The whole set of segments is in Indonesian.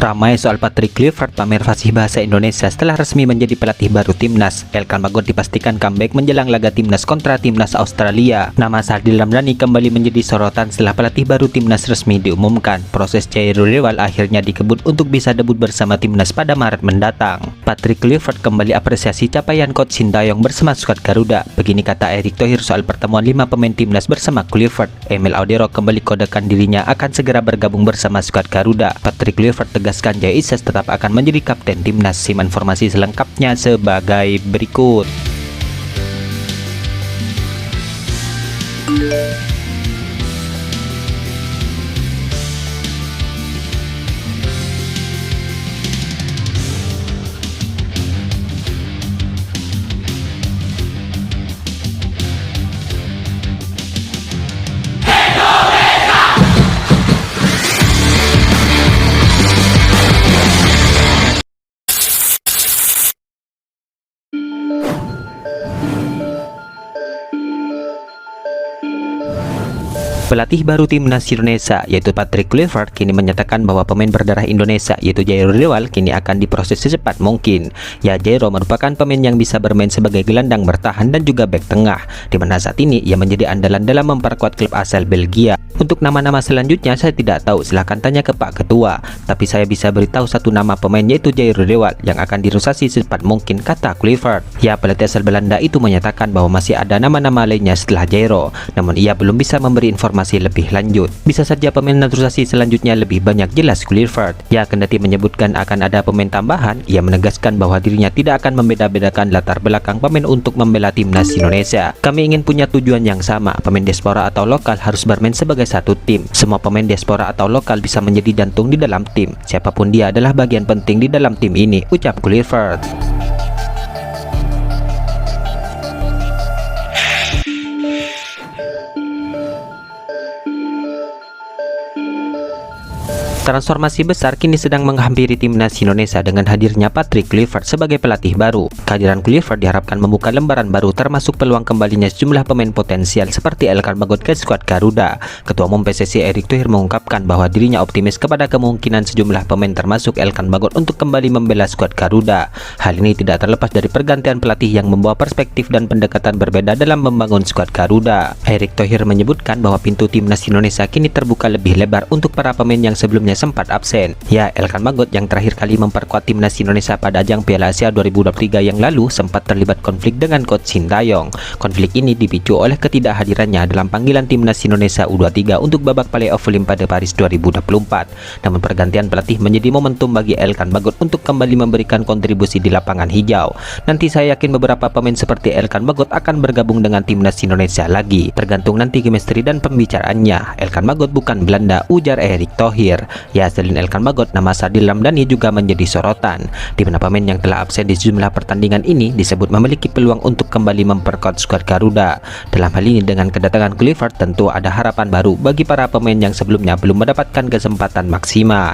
Ramai soal Patrick Kluivert pamer fasih bahasa Indonesia setelah resmi menjadi pelatih baru timnas. Elkan Bagot dipastikan comeback menjelang laga timnas kontra timnas Australia. Nama Sardil Ramdhani kembali menjadi sorotan setelah pelatih baru timnas resmi diumumkan. Proses Jairo Riewoldt akhirnya dikebut untuk bisa debut bersama timnas pada Maret mendatang. Patrick Kluivert kembali apresiasi capaian coach Sintayong bersama skuad Garuda. Begini kata Erick Thohir soal pertemuan 5 pemain timnas bersama Kluivert. Emil Audero kembali kodekan dirinya akan segera bergabung bersama skuad Garuda. Patrick Kluivert tegaskan Jay Ises tetap akan menjadi kapten timnas. Simak informasi selengkapnya sebagai berikut. Pelatih baru timnas Indonesia yaitu Patrick Kluivert kini menyatakan bahwa pemain berdarah Indonesia yaitu Jairo Riewoldt kini akan diproses secepat mungkin. Ya, Jairo merupakan pemain yang bisa bermain sebagai gelandang bertahan dan juga bek tengah, di mana saat ini ia menjadi andalan dalam memperkuat klub asal Belgia. Untuk nama-nama selanjutnya saya tidak tahu, silahkan tanya ke Pak Ketua. Tapi saya bisa beritahu satu nama pemain yaitu Jairo Riewoldt yang akan dirotasi secepat mungkin, kata Kluivert. Ya, pelatih asal Belanda itu menyatakan bahwa masih ada nama-nama lainnya setelah Jairo, namun ia belum bisa memberi informasi lebih lanjut. Bisa saja pemain naturalisasi selanjutnya lebih banyak, jelas Kluivert. Ya, kendati menyebutkan akan ada pemain tambahan, ia menegaskan bahwa dirinya tidak akan membeda-bedakan latar belakang pemain untuk membela timnas Indonesia. Kami ingin punya tujuan yang sama, pemain diaspora atau lokal harus bermain sebagai satu tim. Semua pemain diaspora atau lokal bisa menjadi jantung di dalam tim. Siapapun dia adalah bagian penting di dalam tim ini, ucap Kluivert. Transformasi besar kini sedang menghampiri timnas Indonesia dengan hadirnya Patrick Kluivert sebagai pelatih baru. Kehadiran Kluivert diharapkan membuka lembaran baru termasuk peluang kembalinya sejumlah pemain potensial seperti Elkan Bagot ke skuad Garuda. Ketua Umum PSSI Erick Thohir mengungkapkan bahwa dirinya optimis kepada kemungkinan sejumlah pemain termasuk Elkan Bagot untuk kembali membela skuad Garuda. Hal ini tidak terlepas dari pergantian pelatih yang membawa perspektif dan pendekatan berbeda dalam membangun skuad Garuda. Erick Thohir menyebutkan bahwa pintu timnas Indonesia kini terbuka lebih lebar untuk para pemain yang sebelumnya sempat absen. Ya, Elkan Bagot yang terakhir kali memperkuat timnas Indonesia pada ajang Piala Asia 2023 yang lalu sempat terlibat konflik dengan coach Sintayong. Konflik ini dipicu oleh ketidakhadirannya dalam panggilan timnas Indonesia U23 untuk babak playoff Olimpiade Paris 2024. Namun pergantian pelatih menjadi momentum bagi Elkan Bagot untuk kembali memberikan kontribusi di lapangan hijau. Nanti saya yakin beberapa pemain seperti Elkan Bagot akan bergabung dengan timnas Indonesia lagi. Tergantung nanti chemistry dan pembicaraannya. Elkan Bagot bukan Belanda, ujar Erick Thohir. Ya, selain Elkan Bagot, nama Sardil Ramdhani juga menjadi sorotan, di mana pemain yang telah absen di sejumlah pertandingan ini disebut memiliki peluang untuk kembali memperkuat skuad Garuda. Dalam hal ini dengan kedatangan Kluivert tentu ada harapan baru bagi para pemain yang sebelumnya belum mendapatkan kesempatan maksimal.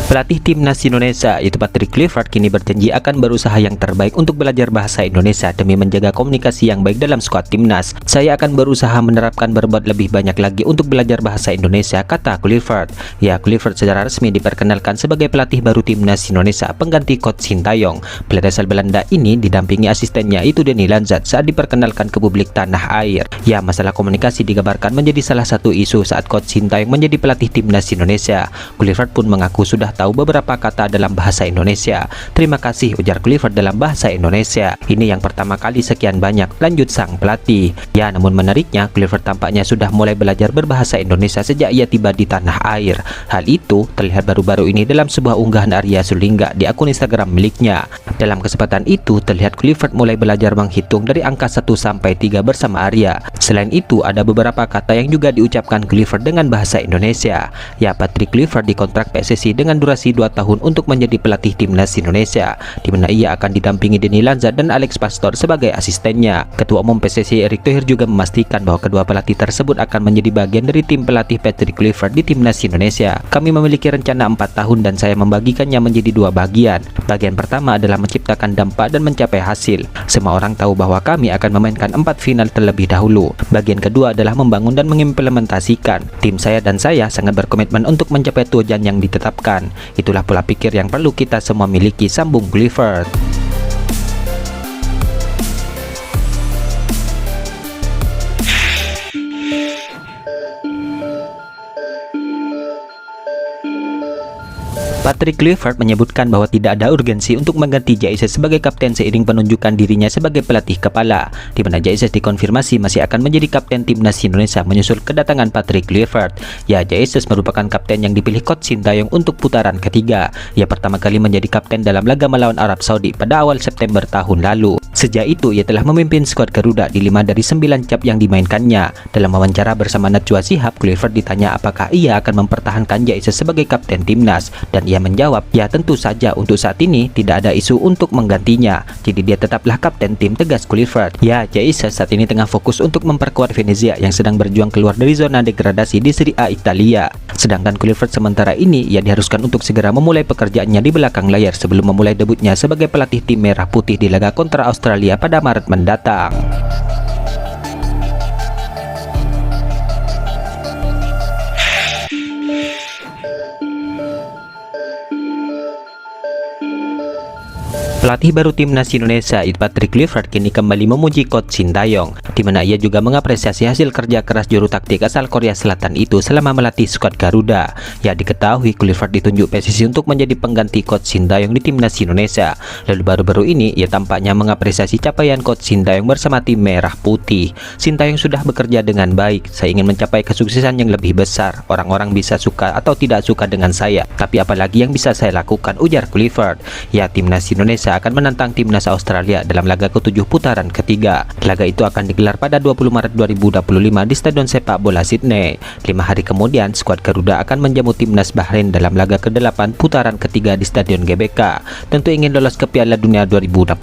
Pelatih timnas Indonesia yaitu Patrick Kluivert kini berjanji akan berusaha yang terbaik untuk belajar bahasa Indonesia demi menjaga komunikasi yang baik dalam skuad timnas. Saya akan berusaha menerapkan berbuat lebih banyak lagi untuk belajar bahasa Indonesia, kata Kluivert. Ya, Kluivert secara resmi diperkenalkan sebagai pelatih baru timnas Indonesia pengganti coach Sintayong. Pelatih asal Belanda ini didampingi asistennya itu Denny Lanzat saat diperkenalkan ke publik tanah air. Ya, masalah komunikasi digambarkan menjadi salah satu isu saat coach Sintayong menjadi pelatih timnas Indonesia. Kluivert pun mengaku sudah tahu beberapa kata dalam bahasa Indonesia. Terima kasih, ujar Kluivert dalam bahasa Indonesia. Ini yang pertama kali sekian banyak, lanjut sang pelatih. Ya, namun menariknya Kluivert tampaknya sudah mulai belajar berbahasa Indonesia sejak ia tiba di tanah air. Hal itu terlihat baru-baru ini dalam sebuah unggahan Arya Sulingga di akun Instagram miliknya. Dalam kesempatan itu terlihat Kluivert mulai belajar menghitung dari angka 1 sampai 3 bersama Arya. Selain itu ada beberapa kata yang juga diucapkan Kluivert dengan bahasa Indonesia. Ya, Patrick Kluivert dikontrak PSSI dengan durasi 2 tahun untuk menjadi pelatih timnas Indonesia, di mana ia akan didampingi Denny Lanzar dan Alex Pastor sebagai asistennya. Ketua Umum PSSI Erick Thohir juga memastikan bahwa kedua pelatih tersebut akan menjadi bagian dari tim pelatih Patrick Kluivert di timnas Indonesia. Kami memiliki rencana 4 tahun dan saya membagikannya menjadi 2 bagian. Bagian pertama adalah menciptakan dampak dan mencapai hasil. Semua orang tahu bahwa kami akan memainkan 4 final terlebih dahulu. Bagian kedua adalah membangun dan mengimplementasikan. Tim saya dan saya sangat berkomitmen untuk mencapai tujuan yang ditetapkan. Itulah pola pikir yang perlu kita semua miliki, sambung Kluivert. Patrick Kluivert menyebutkan bahwa tidak ada urgensi untuk mengganti JSS sebagai kapten seiring penunjukan dirinya sebagai pelatih kepala, di mana JSS dikonfirmasi masih akan menjadi kapten timnas Indonesia menyusul kedatangan Patrick Kluivert. Ya, JSS merupakan kapten yang dipilih Coach Sintayong untuk putaran ketiga. Ia pertama kali menjadi kapten dalam laga melawan Arab Saudi pada awal September tahun lalu. Sejak itu, ia telah memimpin skuad Garuda di 5 dari 9 cap yang dimainkannya. Dalam wawancara bersama Najwa Shihab, Kluivert ditanya apakah ia akan mempertahankan JSS sebagai kapten timnas, dan ia menjawab, ya tentu saja untuk saat ini tidak ada isu untuk menggantinya, jadi dia tetaplah kapten tim, tegas Kluivert. Ya, JSS saat ini tengah fokus untuk memperkuat Venezia yang sedang berjuang keluar dari zona degradasi di Serie A Italia. Sedangkan Kluivert sementara ini ia diharuskan untuk segera memulai pekerjaannya di belakang layar sebelum memulai debutnya sebagai pelatih tim Merah Putih di laga kontra Australia pada Maret mendatang. Pelatih baru timnas Indonesia, Patrick Kluivert, kini kembali memuji Coach Sintayong, di mana ia juga mengapresiasi hasil kerja keras juru taktik asal Korea Selatan itu selama melatih skuad Garuda. Ya, diketahui Kluivert ditunjuk PSSI untuk menjadi pengganti Coach Sintayong di timnas Indonesia. Lalu baru-baru ini ia tampaknya mengapresiasi capaian Coach Sintayong bersama tim Merah Putih. Sintayong sudah bekerja dengan baik. Saya ingin mencapai kesuksesan yang lebih besar. Orang-orang bisa suka atau tidak suka dengan saya, tapi apalagi yang bisa saya lakukan, ujar Kluivert. Ya, timnas Indonesia akan menantang timnas Australia dalam laga ke-7 putaran ketiga. Laga itu akan digelar pada 20 Maret 2025 di Stadion Sepak Bola Sydney. 5 hari kemudian, skuad Garuda akan menjamu timnas Bahrain dalam laga ke-8 putaran ketiga di Stadion GBK. Tentu ingin lolos ke Piala Dunia 2026,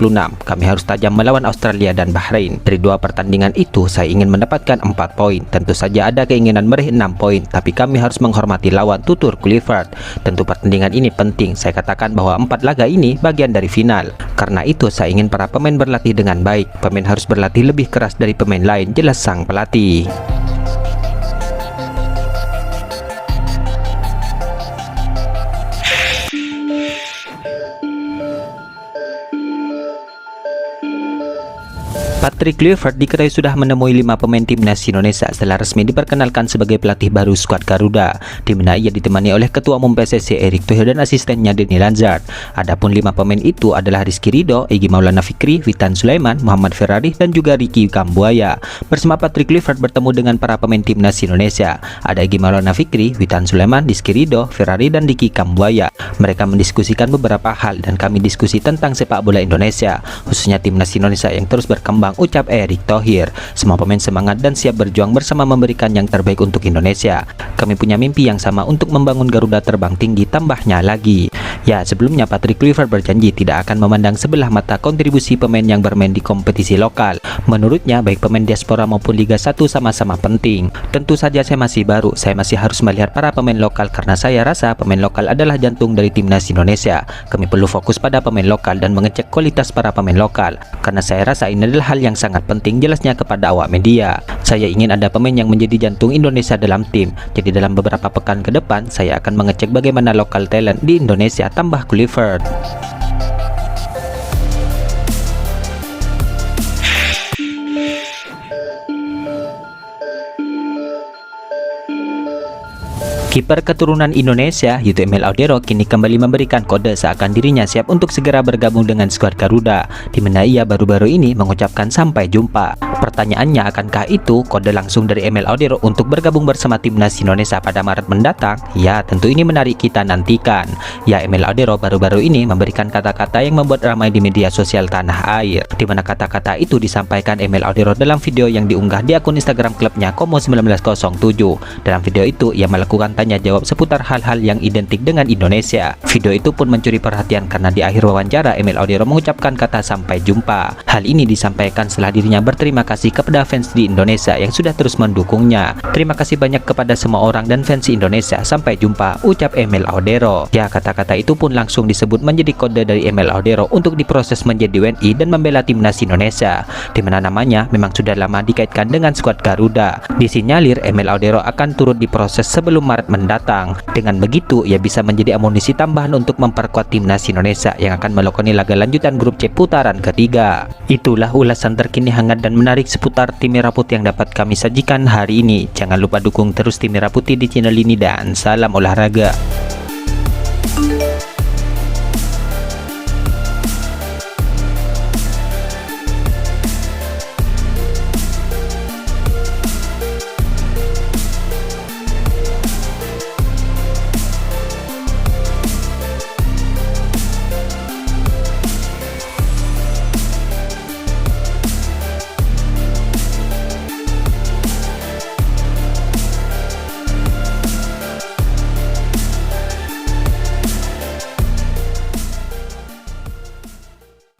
kami harus tajam melawan Australia dan Bahrain. Dari 2 pertandingan itu, saya ingin mendapatkan 4 poin. Tentu saja ada keinginan meraih 6 poin, tapi kami harus menghormati lawan, tutur Kluivert. Tentu pertandingan ini penting. Saya katakan bahwa 4 laga ini bagian dari final. Karena itu saya ingin para pemain berlatih dengan baik. Pemain harus berlatih lebih keras dari pemain lain, jelas sang pelatih. Patrick Kluivert diketahui sudah menemui 5 pemain timnas Indonesia setelah resmi diperkenalkan sebagai pelatih baru skuad Garuda, di mana ia ditemani oleh Ketua Umum PSSI Erick Thohir dan asistennya Denny Lanzar. Adapun 5 pemain itu adalah Rizky Ridho, Egy Maulana Fikri, Witan Sulaiman, Muhammad Ferrari, dan juga Ricky Kambuaya. Bersama Patrick Kluivert bertemu dengan para pemain timnas Indonesia. Ada Egy Maulana Fikri, Witan Sulaiman, Rizky Ridho, Ferrari, dan Ricky Kambuaya. Mereka mendiskusikan beberapa hal dan kami diskusi tentang sepak bola Indonesia, khususnya timnas Indonesia yang terus berkembang, ucap Erick Thohir. Semua pemain semangat dan siap berjuang bersama memberikan yang terbaik untuk Indonesia. Kami punya mimpi yang sama untuk membangun Garuda terbang tinggi, tambahnya lagi. Ya, sebelumnya Patrick Kluivert berjanji tidak akan memandang sebelah mata kontribusi pemain yang bermain di kompetisi lokal. Menurutnya, baik pemain diaspora maupun Liga 1 sama-sama penting. Tentu saja saya masih baru, saya masih harus melihat para pemain lokal karena saya rasa pemain lokal adalah jantung dari timnas Indonesia. Kami perlu fokus pada pemain lokal dan mengecek kualitas para pemain lokal, karena saya rasa ini adalah hal yang sangat penting, jelasnya kepada awak media. Saya ingin ada pemain yang menjadi jantung Indonesia dalam tim. Jadi dalam beberapa pekan ke depan, saya akan mengecek bagaimana lokal talent di Indonesia, tambah Kluivert. Kiper keturunan Indonesia, yaitu Emil Audero, kini kembali memberikan kode seakan dirinya siap untuk segera bergabung dengan skuad Garuda, di mana ia baru-baru ini mengucapkan sampai jumpa. Pertanyaannya, akankah itu kode langsung dari Emil Audero untuk bergabung bersama timnas Indonesia pada Maret mendatang? Ya, tentu ini menarik kita nantikan. Ya, Emil Audero baru-baru ini memberikan kata-kata yang membuat ramai di media sosial tanah air, di mana kata-kata itu disampaikan Emil Audero dalam video yang diunggah di akun Instagram klubnya Como1907. Dalam video itu, ia melakukan tanya jawab seputar hal-hal yang identik dengan Indonesia. Video itu pun mencuri perhatian karena di akhir wawancara Emil Audero mengucapkan kata sampai jumpa. Hal ini disampaikan setelah dirinya berterima kasih kepada fans di Indonesia yang sudah terus mendukungnya. Terima kasih banyak kepada semua orang dan fans Indonesia. Sampai jumpa, ucap Emil Audero. Ya, kata-kata itu pun langsung disebut menjadi kode dari Emil Audero untuk diproses menjadi WNI dan membela timnas Indonesia, di mana namanya memang sudah lama dikaitkan dengan skuad Garuda. Disinyalir Emil Audero akan turut diproses sebelum Maret mendatang. Dengan begitu, ia bisa menjadi amunisi tambahan untuk memperkuat timnas Indonesia yang akan melakoni laga lanjutan grup C putaran ketiga. Itulah ulasan terkini hangat dan menarik seputar Tim Merah Putih yang dapat kami sajikan hari ini. Jangan lupa dukung terus Tim Merah Putih di channel ini dan salam olahraga.